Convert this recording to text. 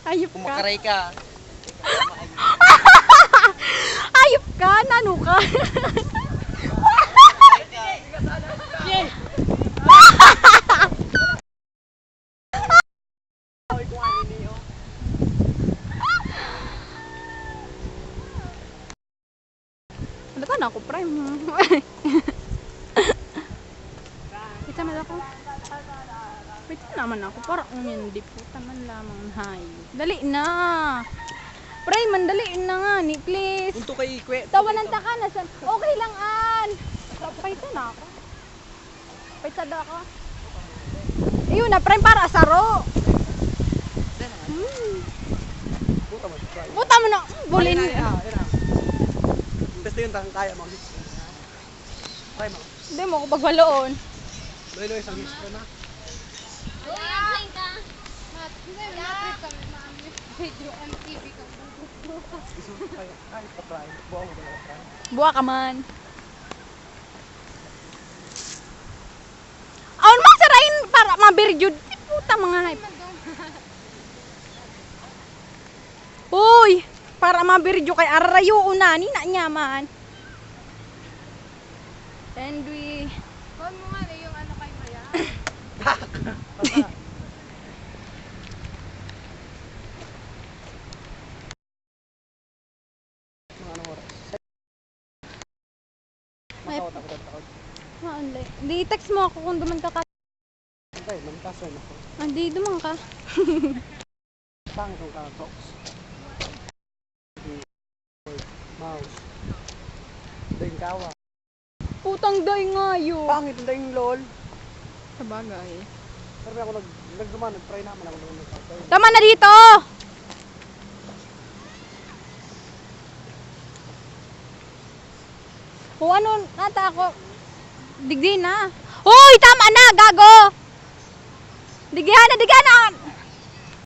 Ayop ka. Kumakaray ka. Ayop ka, nano ka. Ano ka na ako, prime? Kita man ako. Pwede naman ako. Parang hindi po. Taman lamang hayo. Dali na. Prime, mandali na nga ni, please. Punto kay Kwe. Tawanan ta ka na. Okay lang, an. Paita na ako. Paita na ako. Ayun na, prime, para asaro. Buta mo na. Bulin. Basta yun, kaya mo. Try mo. Hindi mo ako pagwaloon. Loy-loy, isang hits ko na. Ay, pa-try. Buwa mo ba try? Buwa ka man. Aon man sarain para mabiryod. Puta mga hype. Uy, para mabiryo kay arayo unani na nyaman. And we Kon mo nga na yung ano kay Maya. Mga anong oras? Ay. Takot. maanli. Di text mo ako kung duman ka ka. Okay, mamtaso na ako. Andi duman ka. Pangit ang talks. Mouse. Daing kawa. Putang day nga yun. Pangit ang daing lol. Sabagay. Pero ako nagduman, nag-try naman ako nag-try. Tama na dito! O ano, nata ako. Digdi na. Hoy, tama na, gago! Digyan na,